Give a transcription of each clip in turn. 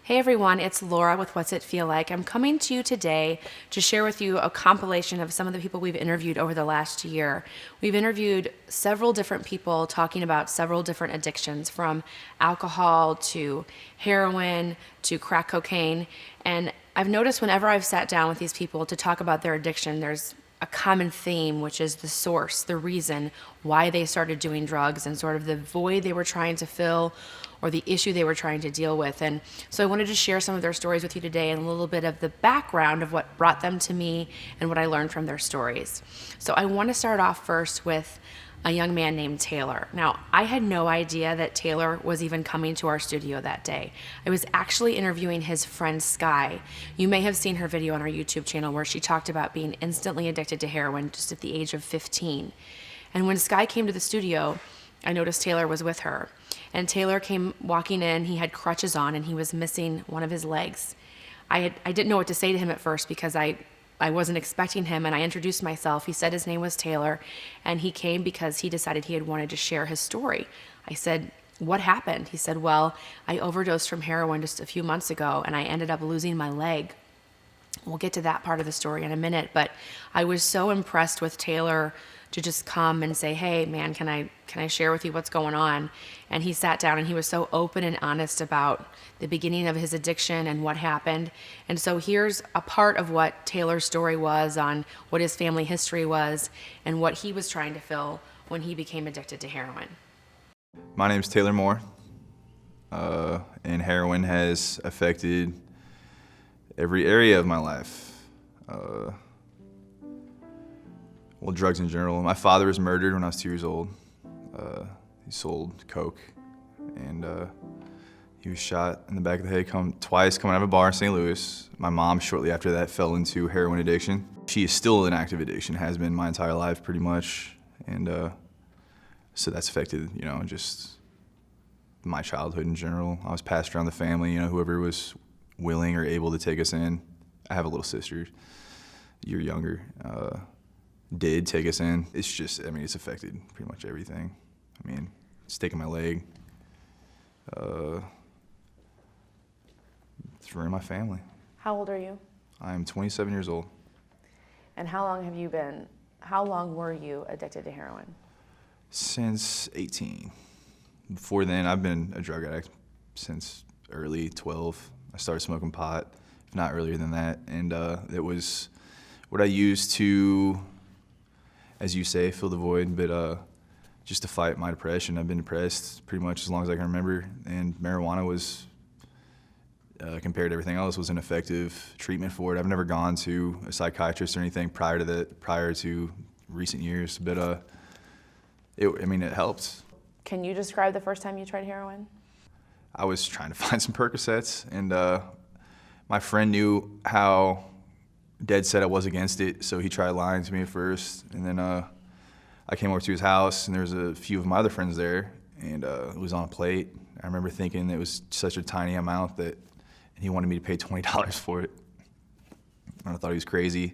Hey everyone, it's Laura with What's It Feel Like. I'm coming to you today to share with you a compilation of some of the people we've interviewed over the last year. We've interviewed several different people talking about several different addictions, from alcohol to heroin to crack cocaine. And I've noticed whenever I've sat down with these people to talk about their addiction, there's a common theme, which is the source, the reason why they started doing drugs and sort of the void they were trying to fill or the issue they were trying to deal with. And so I wanted to share some of their stories with you today and a little bit of the background of what brought them to me and what I learned from their stories. So I want to start off first with a young man named Taylor. Now, I had no idea that Taylor was even coming to our studio that day. I was actually interviewing his friend Sky. You may have seen her video on our YouTube channel where she talked about being instantly addicted to heroin just at the age of 15. And when Sky came to the studio, I noticed Taylor was with her. And Taylor came walking in, he had crutches on and he was missing one of his legs. I didn't know what to say to him at first because I wasn't expecting him, and I introduced myself. He said his name was Taylor, and he came because he decided he had wanted to share his story. I said, "What happened?" He said, "Well, I overdosed from heroin just a few months ago and I ended up losing my leg." We'll get to that part of the story in a minute, but I was so impressed with Taylor to just come and say, "Hey man, can I share with you what's going on?" And he sat down and he was so open and honest about the beginning of his addiction and what happened. And so here's a part of what Taylor's story was on what his family history was and what he was trying to fill when he became addicted to heroin. My name's Taylor Moore, and heroin has affected every area of my life. Well, drugs in general. My father was murdered when I was 2 years old. He sold coke, and he was shot in the back of the head twice coming out of a bar in St. Louis. My mom, shortly after that, fell into heroin addiction. She is still in active addiction, has been my entire life pretty much, and so that's affected, just my childhood in general. I was passed around the family, whoever was willing or able to take us in. I have a little sister, a year younger. Did take us in. It's just, it's affected pretty much everything. It's taken my leg. It's ruined my family. How old are you? I'm 27 years old. And how long were you addicted to heroin? Since 18. Before then, I've been a drug addict since early 12. I started smoking pot, if not earlier than that. And it was what I used to, as you say, fill the void, but just to fight my depression. I've been depressed pretty much as long as I can remember, and marijuana was, compared to everything else, was an effective treatment for it. I've never gone to a psychiatrist or anything prior to recent years, but it helped. Can you describe the first time you tried heroin? I was trying to find some Percocets, and my friend knew how dead set I was against it, so he tried lying to me at first, and then I came over to his house, and there was a few of my other friends there, and it was on a plate. I remember thinking it was such a tiny amount that he wanted me to pay $20 for it, and I thought he was crazy.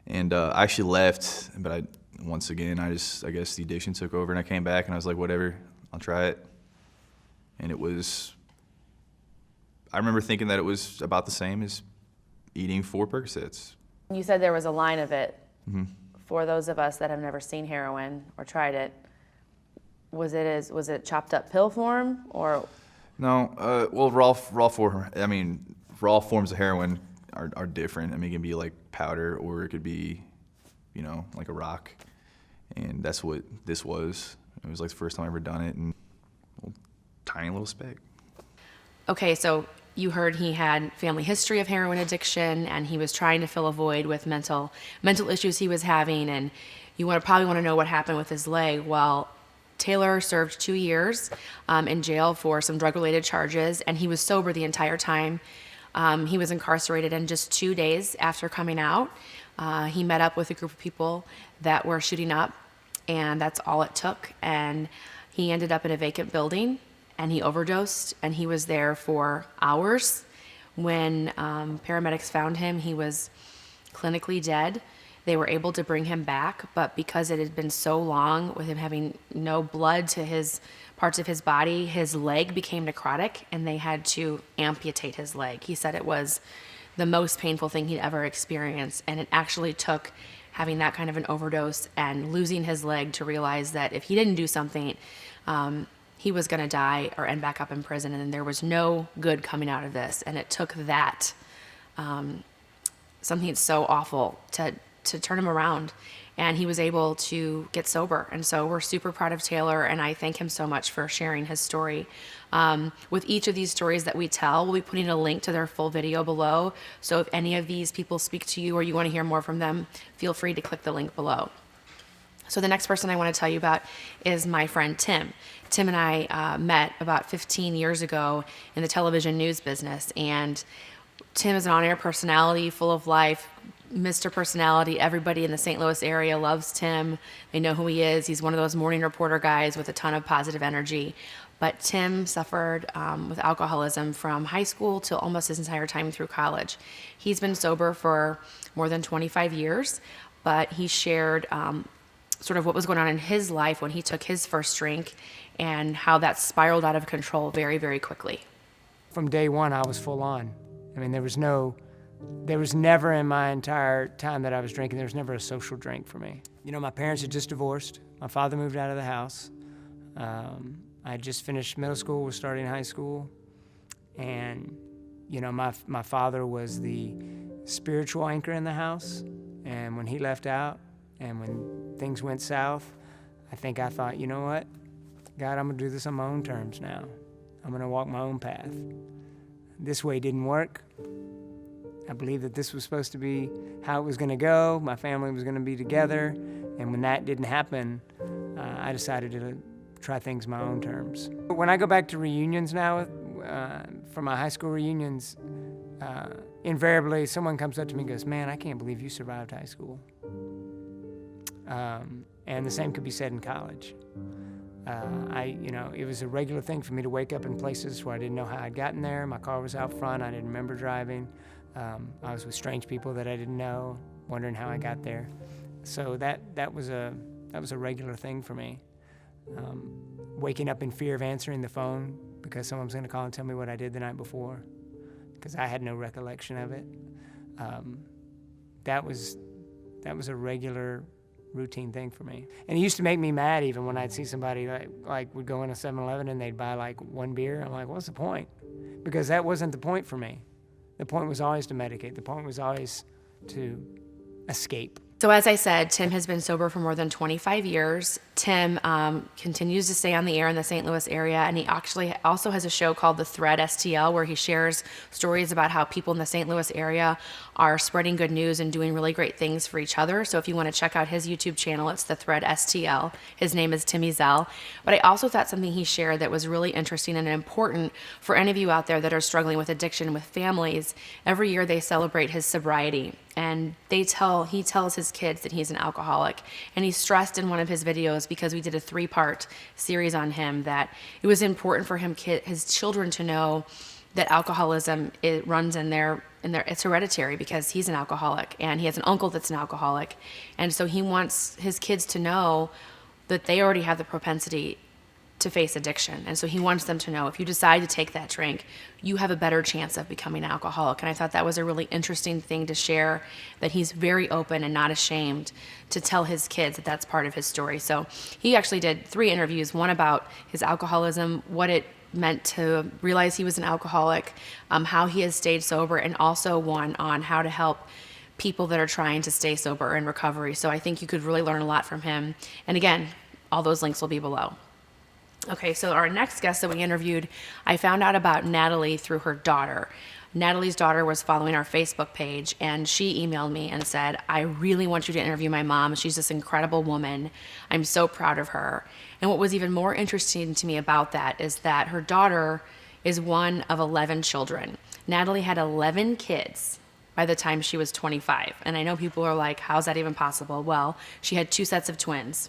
And I actually left, but once again, I guess the addiction took over, and I came back, and I was like, whatever, I'll try it. And I remember thinking that it was about the same as eating 4 Percocets. You said there was a line of it. Mm-hmm. For those of us that have never seen heroin or tried it, was it chopped up pill form or? No, well, raw forms of heroin are different. It can be like powder, or it could be, like a rock. And that's what this was. It was like the first time I ever done it, and tiny little speck. Okay, so you heard he had family history of heroin addiction, and he was trying to fill a void with mental issues he was having, and you probably want to know what happened with his leg. Well, Taylor served 2 years in jail for some drug-related charges, and he was sober the entire time. He was incarcerated, and just 2 days after coming out, he met up with a group of people that were shooting up, and that's all it took. And he ended up in a vacant building, and he overdosed, and he was there for hours. When paramedics found him, he was clinically dead. They were able to bring him back, but because it had been so long with him having no blood to his parts of his body. His leg became necrotic, and they had to amputate his leg. He said it was the most painful thing he'd ever experienced, and it actually took having that kind of an overdose and losing his leg to realize that if he didn't do something, he was going to die or end back up in prison, and there was no good coming out of this. And it took that, something so awful, to turn him around, and he was able to get sober. And so we're super proud of Taylor, and I thank him so much for sharing his story. With each of these stories that we tell, we'll be putting a link to their full video below. So if any of these people speak to you or you want to hear more from them, feel free to click the link below. So the next person I want to tell you about is my friend Tim. Tim and I met about 15 years ago in the television news business, and Tim is an on-air personality, full of life, Mr. Personality. Everybody in the St. Louis area loves Tim. They know who he is. He's one of those morning reporter guys with a ton of positive energy. But Tim suffered with alcoholism from high school till almost his entire time through college. He's been sober for more than 25 years, but he shared sort of what was going on in his life when he took his first drink and how that spiraled out of control very, very quickly. From day one, I was full on. I mean, there was never in my entire time that I was drinking, there was never a social drink for me. You know, my parents had just divorced. My father moved out of the house. I had just finished middle school, was starting high school. And, you know, my father was the spiritual anchor in the house. And when he left out and when things went south, I thought, you know what? God, I'm gonna do this on my own terms now. I'm gonna walk my own path. This way didn't work. I believed that this was supposed to be how it was going to go. My family was going to be together. And when that didn't happen, I decided to try things my own terms. When I go back to reunions now, from my high school reunions, invariably someone comes up to me and goes, "Man, I can't believe you survived high school." And the same could be said in college. It was a regular thing for me to wake up in places where I didn't know how I'd gotten there. My car was out front. I didn't remember driving. I was with strange people that I didn't know, wondering how I got there. So that was a regular thing for me. Waking up in fear of answering the phone because someone's going to call and tell me what I did the night before, because I had no recollection of it. That was a regular routine thing for me. And it used to make me mad even when I'd see somebody like would go in a 7-Eleven and they'd buy like one beer. I'm like, what's the point? Because that wasn't the point for me. The point was always to medicate. The point was always to escape. So as I said, Tim has been sober for more than 25 years. Tim continues to stay on the air in the St. Louis area, and he actually also has a show called The Thread STL, where he shares stories about how people in the St. Louis area are spreading good news and doing really great things for each other. So if you want to check out his YouTube channel, it's The Thread STL. His name is Timmy Zell. But I also thought something he shared that was really interesting and important for any of you out there that are struggling with addiction with families. Every year they celebrate his sobriety, and he tells his kids that he's an alcoholic. And he stressed in one of his videos, because we did a 3-part series on him, that it was important for his children to know that alcoholism, it runs in their it's hereditary, because he's an alcoholic and he has an uncle that's an alcoholic. And so he wants his kids to know that they already have the propensity to face addiction. And so he wants them to know, if you decide to take that drink, you have a better chance of becoming an alcoholic. And I thought that was a really interesting thing to share, that he's very open and not ashamed to tell his kids that that's part of his story. So he actually did 3 interviews, one about his alcoholism, what it meant to realize he was an alcoholic, how he has stayed sober, and also one on how to help people that are trying to stay sober in recovery. So I think you could really learn a lot from him. And again, all those links will be below. Okay, so our next guest that we interviewed, I found out about Natalie through her daughter. Natalie's daughter was following our Facebook page, and she emailed me and said, "I really want you to interview my mom. She's this incredible woman. I'm so proud of her." And what was even more interesting to me about that is that her daughter is one of 11 children. Natalie had 11 kids by the time she was 25. And I know people are like, how's that even possible? Well, she had 2 sets of twins.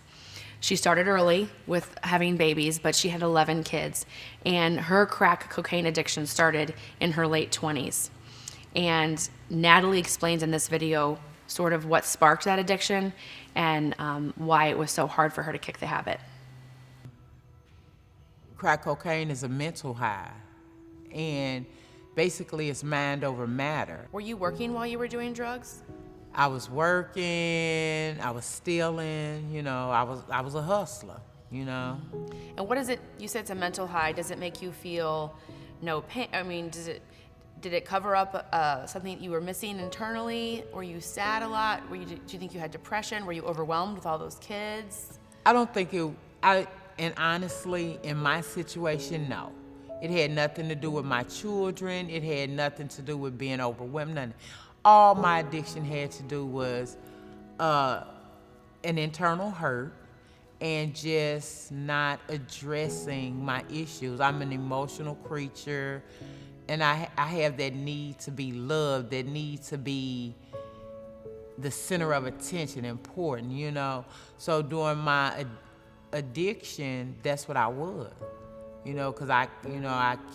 She started early with having babies, but she had 11 kids. And her crack cocaine addiction started in her late 20s. And Natalie explains in this video sort of what sparked that addiction and why it was so hard for her to kick the habit. crack cocaine is a mental high, and basically it's mind over matter. Were you working while you were doing drugs? I was working, I was stealing, you know, I was a hustler, you know. And what is it, you said it's a mental high, does it make you feel no pain? I mean, did it cover up something that you were missing internally? Were you sad a lot? Do you think you had depression? Were you overwhelmed with all those kids? I don't think and honestly, in my situation, no. It had nothing to do with my children. It had nothing to do with being overwhelmed, nothing. All my addiction had to do was an internal hurt and just not addressing my issues. I'm an emotional creature, and I have that need to be loved, that need to be the center of attention, important, you know. So during my addiction, that's what I was, you know, because I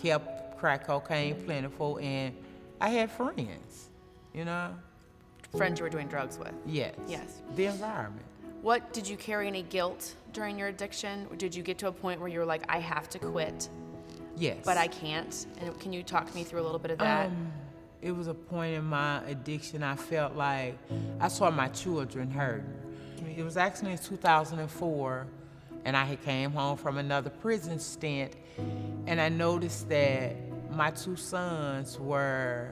kept crack cocaine plentiful, and I had friends, you know. Friends you were doing drugs with? Yes. Yes. The environment. What, did you carry any guilt during your addiction? Did you get to a point where you were like, I have to quit, Yes. but I can't? And can you talk me through a little bit of that? It was a point in my addiction I felt like I saw my children hurting. It was actually in 2004, and I had came home from another prison stint, and I noticed that my two sons were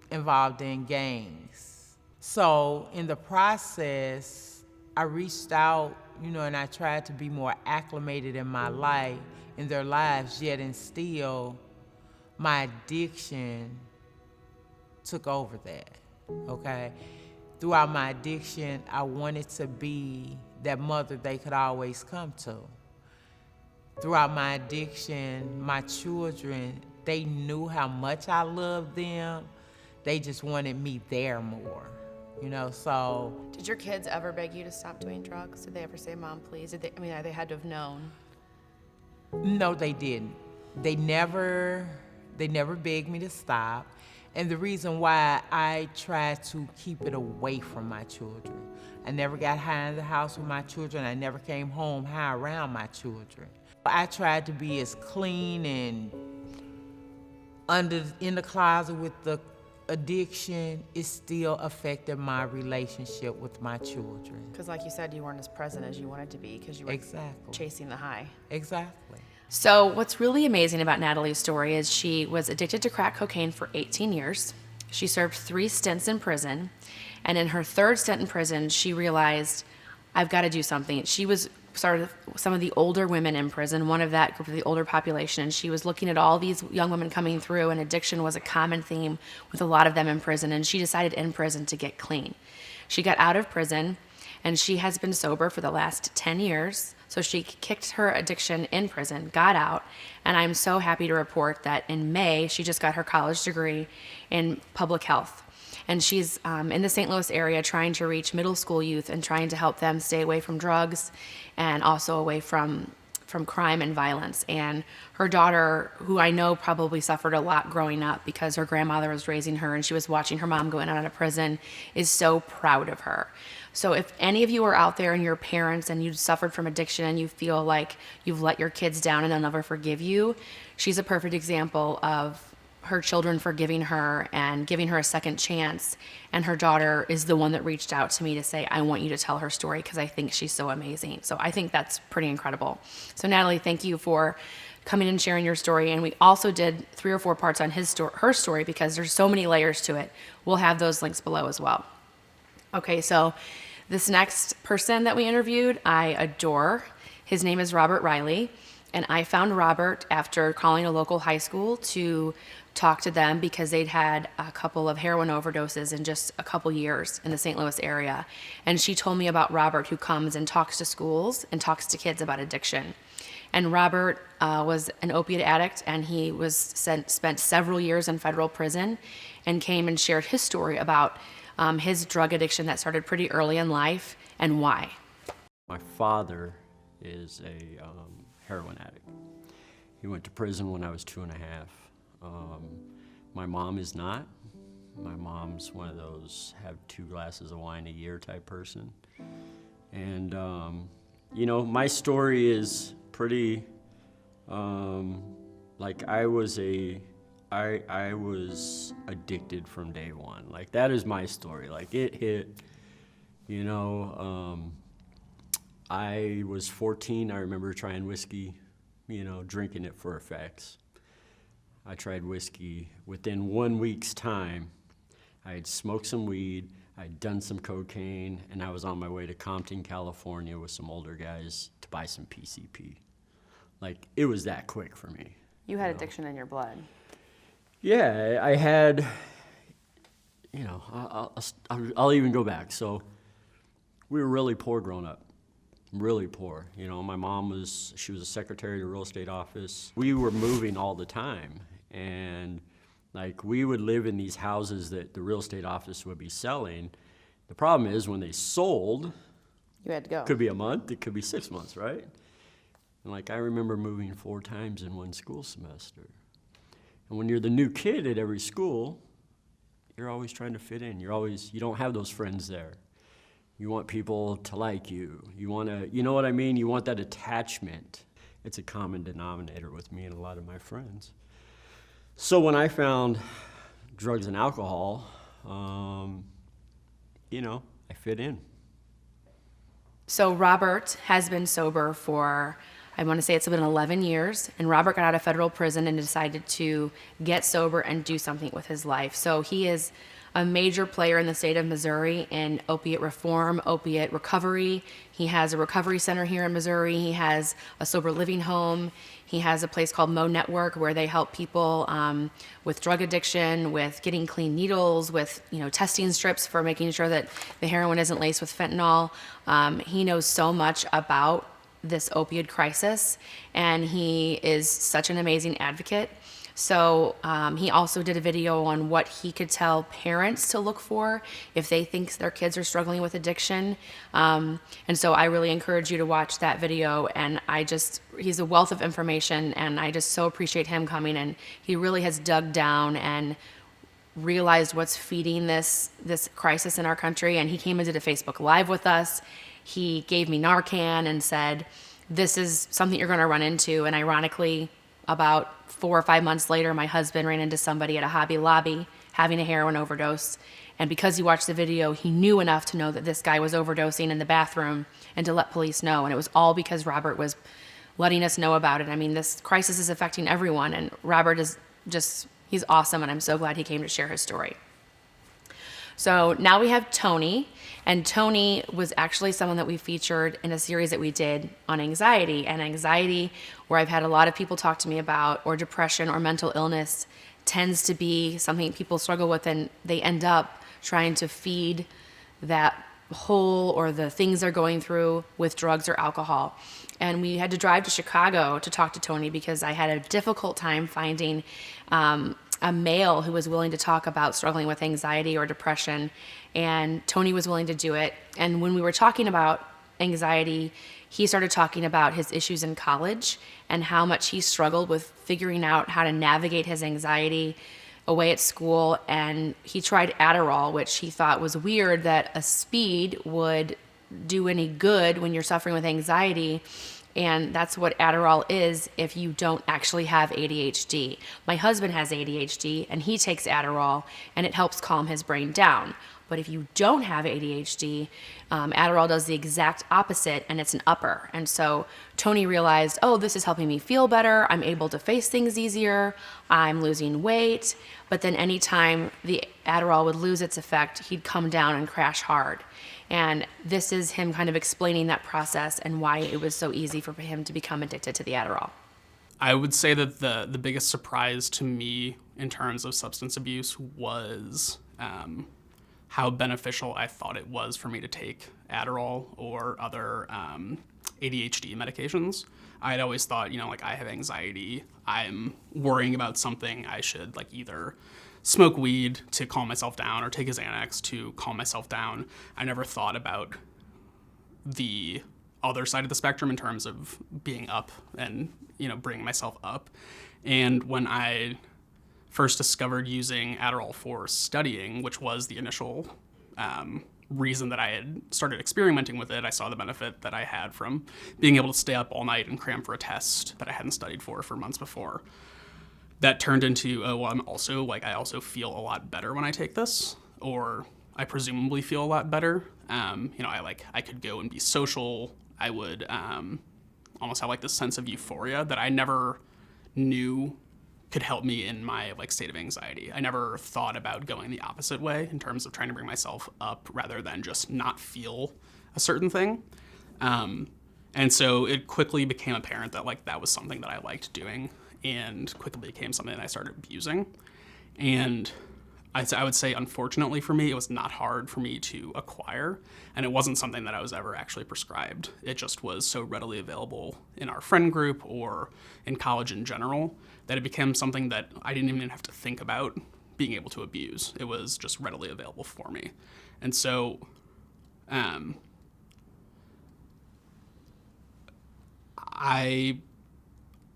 involved in gangs. So in the process, I reached out, you know, and I tried to be more acclimated in my life, in their lives, yet and still my addiction took over that, okay? Throughout my addiction, I wanted to be that mother they could always come to. Throughout my addiction, my children, they knew how much I loved them. They just wanted me there more, you know, so. Did your kids ever beg you to stop doing drugs? Did they ever say, Mom, please? They had to have known. No, they didn't. They never begged me to stop. And the reason why I tried to keep it away from my children. I never got high in the house with my children. I never came home high around my children. I tried to be as clean and in the closet with the addiction. It still affected my relationship with my children. Because like you said, you weren't as present as you wanted to be because you were Exactly. chasing the high. Exactly. So what's really amazing about Natalie's story is she was addicted to crack cocaine for 18 years. She served 3 stints in prison. And in her 3rd stint in prison, she realized, I've got to do something. She was started some of the older women in prison, one of that group of the older population. And she was looking at all these young women coming through, and addiction was a common theme with a lot of them in prison. And she decided in prison to get clean. She got out of prison, and she has been sober for the last 10 years. So she kicked her addiction in prison, got out, and I'm so happy to report that in May, she just got her college degree in public health. And she's in the St. Louis area trying to reach middle school youth and trying to help them stay away from drugs and also away from crime and violence. And her daughter, who I know probably suffered a lot growing up because her grandmother was raising her and she was watching her mom go in and out of prison, is so proud of her. So if any of you are out there and you're parents and you suffered from addiction and you feel like you've let your kids down and they'll never forgive you, she's a perfect example of her children forgiving her and giving her a second chance. And her daughter is the one that reached out to me to say, I want you to tell her story because I think she's so amazing. So I think that's pretty incredible. So Natalie, thank you for coming and sharing your story. And we also did 3 or 4 parts on her story because there's so many layers to it. We'll have those links below as well. Okay, so this next person that we interviewed, I adore. His name is Robert Riley. And I found Robert after calling a local high school to talk to them because they'd had a couple of heroin overdoses in just a couple years in the St. Louis area. And she told me about Robert, who comes and talks to schools and talks to kids about addiction. And Robert was an opiate addict, and he was spent several years in federal prison and came and shared his story about his drug addiction that started pretty early in life and why. My father is a heroin addict. He went to prison when I was 2 and a half. My mom is not. My mom's one of those have 2 glasses of wine a year type person. And, you know, my story is pretty, like I was addicted from day one. Like that is my story. Like it hit, you know, I was 14. I remember trying whiskey, you know, drinking it for effects. I tried whiskey. Within 1 week's time, I had smoked some weed, I'd done some cocaine, and I was on my way to Compton, California with some older guys to buy some PCP. Like, it was that quick for me. You had addiction in your blood. Yeah, I had, you know, I'll even go back. So we were really poor growing up, really poor. You know, my mom she was a secretary of the real estate office. We were moving all the time, and like we would live in these houses that the real estate office would be selling. The problem is when they sold, You had to go. it could be a month, it could be 6 months, right? And like I remember moving 4 times in one school semester. And when you're the new kid at every school, you're always trying to fit in. You don't have those friends there. You want people to like you. You want to, you know what I mean? You want that attachment. It's a common denominator with me and a lot of my friends. So when I found drugs and alcohol, you know, I fit in. So Robert has been sober for, I want to say it's been 11 years, and Robert got out of federal prison and decided to get sober and do something with his life. So he is a major player in the state of Missouri in opiate reform, opiate recovery. He has a recovery center here in Missouri. He has a sober living home. He has a place called Mo Network where they help people with drug addiction, with getting clean needles, with testing strips for making sure that the heroin isn't laced with fentanyl. He knows so much about this opioid crisis, and he is such an amazing advocate. So he also did a video on what he could tell parents to look for if they think their kids are struggling with addiction. And so I really encourage you to watch that video. And he's a wealth of information, and I just so appreciate him coming. And he really has dug down and realized what's feeding this crisis in our country. And he came and did a Facebook Live with us. He gave me Narcan and said, this is something you're going to run into. And ironically, about 4 or 5 months later, my husband ran into somebody at a Hobby Lobby having a heroin overdose. And because he watched the video, he knew enough to know that this guy was overdosing in the bathroom and to let police know. And it was all because Robert was letting us know about it. I mean, this crisis is affecting everyone. And Robert he's awesome. And I'm so glad he came to share his story. So now we have Tony, and Tony was actually someone that we featured in a series that we did on anxiety. And anxiety, where I've had a lot of people talk to me about, or depression or mental illness, tends to be something people struggle with, and they end up trying to feed that hole or the things they're going through with drugs or alcohol. And we had to drive to Chicago to talk to Tony because I had a difficult time finding a male who was willing to talk about struggling with anxiety or depression, and Tony was willing to do it. And when we were talking about anxiety, he started talking about his issues in college and how much he struggled with figuring out how to navigate his anxiety away at school. And he tried Adderall, which he thought was weird that a speed would do any good when you're suffering with anxiety. And that's what Adderall is if you don't actually have ADHD. My husband has ADHD, and he takes Adderall, and it helps calm his brain down. But if you don't have ADHD, Adderall does the exact opposite, and it's an upper. And so Tony realized, this is helping me feel better. I'm able to face things easier. I'm losing weight. But then anytime the Adderall would lose its effect, he'd come down and crash hard. And this is him kind of explaining that process and why it was so easy for him to become addicted to the Adderall. I would say that the biggest surprise to me in terms of substance abuse was how beneficial I thought it was for me to take Adderall or other ADHD medications. I had always thought, I have anxiety, I'm worrying about something, I should either smoke weed to calm myself down or take a Xanax to calm myself down. I never thought about the other side of the spectrum in terms of being up and, bringing myself up. And when I first discovered using Adderall for studying, which was the initial reason that I had started experimenting with it. I saw the benefit that I had from being able to stay up all night and cram for a test that I hadn't studied for months before. That turned into, oh, well, I also feel a lot better when I take this, or I presumably feel a lot better. I could go and be social. I would almost have like this sense of euphoria that I never knew could help me in my like state of anxiety. I never thought about going the opposite way in terms of trying to bring myself up rather than just not feel a certain thing. And so it quickly became apparent that like that was something that I liked doing, and quickly became something that I started abusing. And I would say, unfortunately for me, it was not hard for me to acquire, and it wasn't something that I was ever actually prescribed. It just was so readily available in our friend group or in college in general that it became something that I didn't even have to think about being able to abuse. It was just readily available for me. And so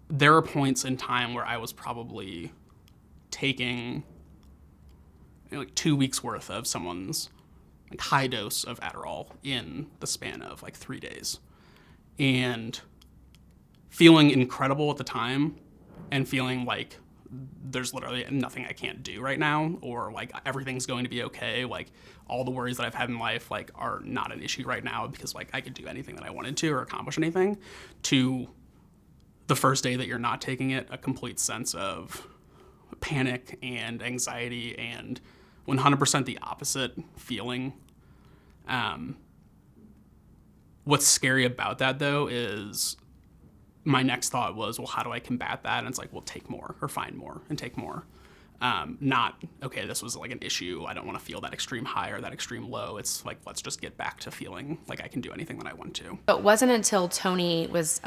there are points in time where I was probably taking like 2 weeks worth of someone's like high dose of Adderall in the span of like 3 days, and feeling incredible at the time and feeling like there's literally nothing I can't do right now, or like everything's going to be okay. Like all the worries that I've had in life like are not an issue right now because like I could do anything that I wanted to or accomplish anything, to the first day that you're not taking it, a complete sense of panic and anxiety and 100% the opposite feeling. What's scary about that though is my next thought was, well, how do I combat that? And it's like, well, take more or find more and take more. Not, okay, this was like an issue. I don't want to feel that extreme high or that extreme low. It's like, let's just get back to feeling like I can do anything that I want to. It wasn't until Tony was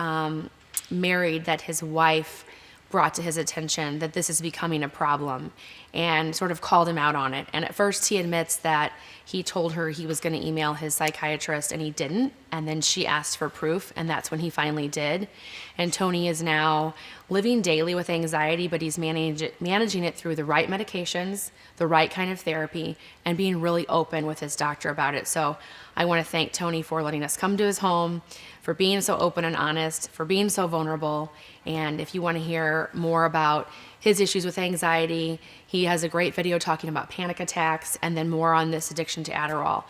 married that his wife brought to his attention that this is becoming a problem and sort of called him out on it. And at first he admits that he told her he was going to email his psychiatrist and he didn't. And then she asked for proof, and that's when he finally did. And Tony is now living daily with anxiety, but he's managing it through the right medications, the right kind of therapy, and being really open with his doctor about it. So I want to thank Tony for letting us come to his home, for being so open and honest, for being so vulnerable. And if you want to hear more about his issues with anxiety, he has a great video talking about panic attacks and then more on this addiction to Adderall.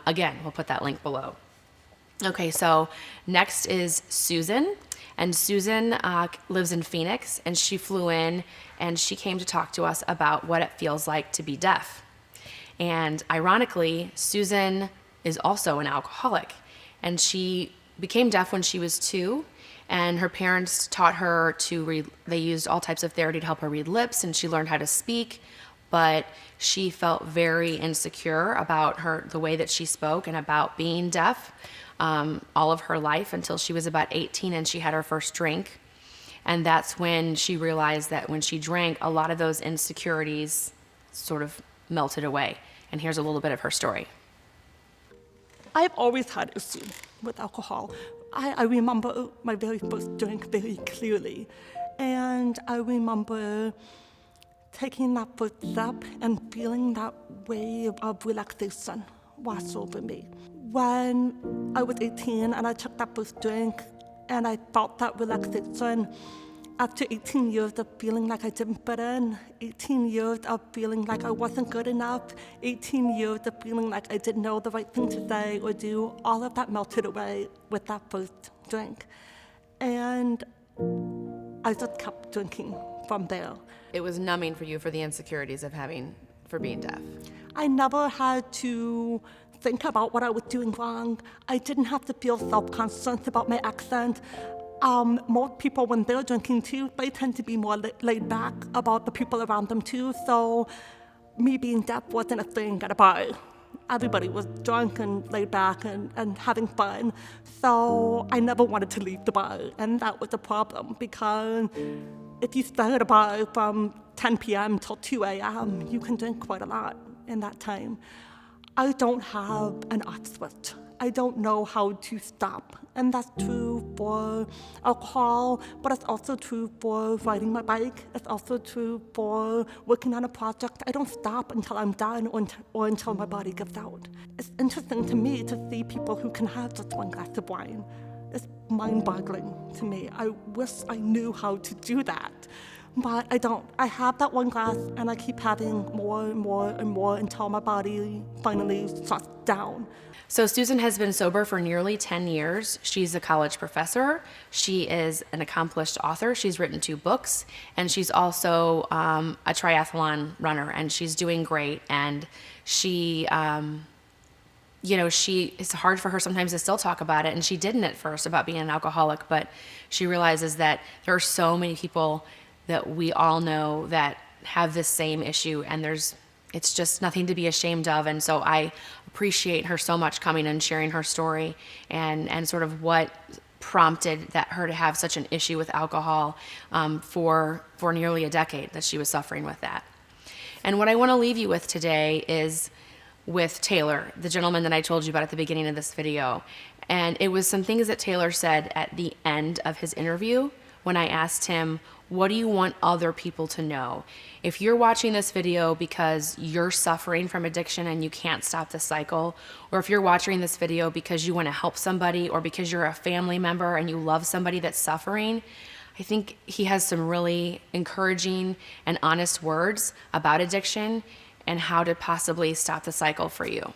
Again, we'll put that link below. Okay, so next is Susan. And Susan lives in Phoenix, and she flew in and she came to talk to us about what it feels like to be deaf. And ironically, Susan is also an alcoholic, and she became deaf when she was 2, and her parents taught her to read. They used all types of therapy to help her read lips, and she learned how to speak, but she felt very insecure about the way that she spoke and about being deaf all of her life until she was about 18 and she had her first drink. And that's when she realized that when she drank, a lot of those insecurities sort of melted away. And here's a little bit of her story. I've always had issue with alcohol. I remember my very first drink very clearly. And I remember taking that first sip and feeling that wave of relaxation wash over me. When I was 18 and I took that first drink and I felt that relaxation, after 18 years of feeling like I didn't fit in, 18 years of feeling like I wasn't good enough, 18 years of feeling like I didn't know the right thing to say or do, all of that melted away with that first drink. And I just kept drinking from there. It was numbing for you for the insecurities of for being deaf. I never had to think about what I was doing wrong. I didn't have to feel self-conscious about my accent. Most people, when they're drinking too, they tend to be more laid back about the people around them too. So me being deaf wasn't a thing at a bar. Everybody was drunk and laid back and having fun. So I never wanted to leave the bar. And that was a problem, because if you stay at a bar from 10 p.m. till 2 a.m., you can drink quite a lot in that time. I don't have an off switch I don't know how to stop. And that's true for alcohol, but it's also true for riding my bike. It's also true for working on a project. I don't stop until I'm done or until my body gives out. It's interesting to me to see people who can have just one glass of wine. It's mind-boggling to me. I wish I knew how to do that. But I don't. I have that one glass, and I keep having more and more and more until my body finally shuts down. So Susan has been sober for nearly 10 years. She's a college professor. She is an accomplished author. She's written 2 books, and she's also a triathlon runner, and she's doing great. And she, it's hard for her sometimes to still talk about it, and she didn't at first about being an alcoholic, but she realizes that there are so many people that we all know that have this same issue, and it's just nothing to be ashamed of. And so I appreciate her so much coming and sharing her story and sort of what prompted her to have such an issue with alcohol for nearly a decade that she was suffering with that. And what I want to leave you with today is with Taylor, the gentleman that I told you about at the beginning of this video. And it was some things that Taylor said at the end of his interview when I asked him, what do you want other people to know? If you're watching this video because you're suffering from addiction and you can't stop the cycle, or if you're watching this video because you want to help somebody or because you're a family member and you love somebody that's suffering, I think he has some really encouraging and honest words about addiction and how to possibly stop the cycle for you.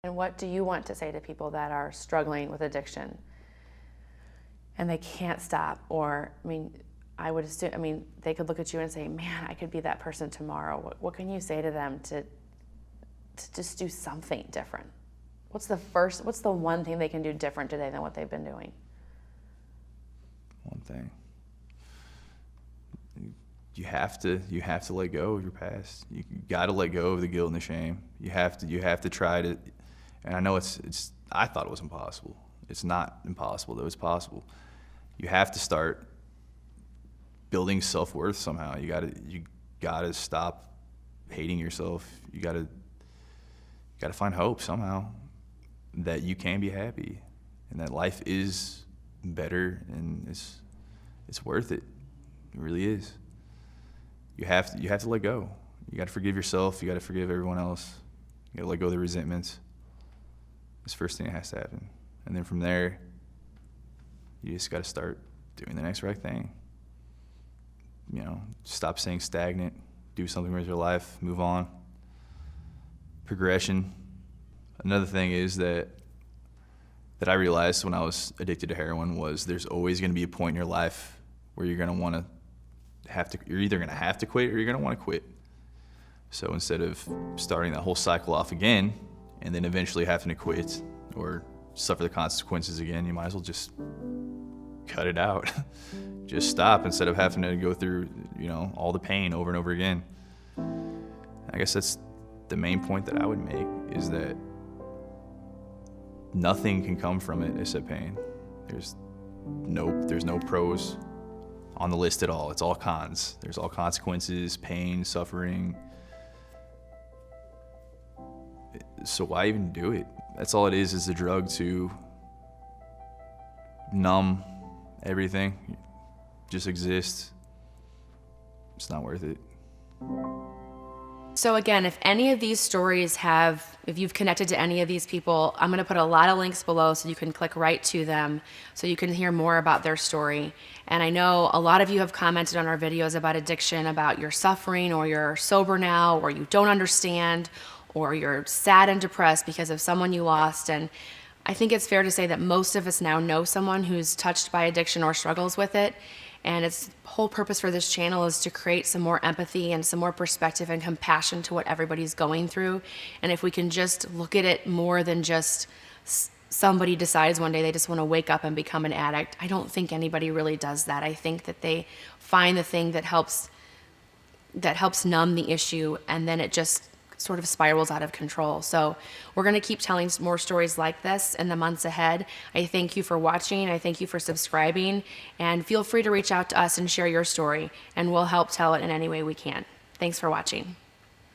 And what do you want to say to people that are struggling with addiction and they can't stop? Or, I would assume, they could look at you and say, man, I could be that person tomorrow. What can you say to them to just do something different? What's the one thing they can do different today than what they've been doing? One thing. You have to let go of your past. You got to let go of the guilt and the shame. You have to try to, and I know I thought it was impossible. It's not impossible, though. It's possible. You have to start building self-worth somehow. You gotta stop hating yourself. You gotta find hope somehow that you can be happy and that life is better and it's worth it. It really is. You have to let go. You got to forgive yourself. You got to forgive everyone else. You got to let go of the resentments. It's the first thing that has to happen. And then from there, you just got to start doing the next right thing. Stop staying stagnant. Do something with your life. Move on. Progression. Another thing is that I realized when I was addicted to heroin was there's always going to be a point in your life where you're going to want to you're either going to have to quit or you're going to want to quit. So instead of starting that whole cycle off again and then eventually having to quit or suffer the consequences again, you might as well just cut it out. Just stop instead of having to go through, all the pain over and over again. I guess that's the main point that I would make, is that nothing can come from it except pain. There's no pros on the list at all. It's all cons. There's all consequences, pain, suffering. So why even do it? That's all it is a drug to numb everything. Just exist. It's not worth it. So again, if any of these stories if you've connected to any of these people, I'm going to put a lot of links below so you can click right to them so you can hear more about their story. And I know a lot of you have commented on our videos about addiction, about you're suffering or you're sober now or you don't understand or you're sad and depressed because of someone you lost. And I think it's fair to say that most of us now know someone who's touched by addiction or struggles with it. And its whole purpose for this channel is to create some more empathy and some more perspective and compassion to what everybody's going through. And if we can just look at it more than just somebody decides one day they just want to wake up and become an addict, I don't think anybody really does that. I think that they find the thing that helps numb the issue, and then it just sort of spirals out of control. So we're going to keep telling more stories like this in the months ahead. I thank you for watching. I thank you for subscribing, and feel free to reach out to us and share your story, and we'll help tell it in any way we can. Thanks for watching.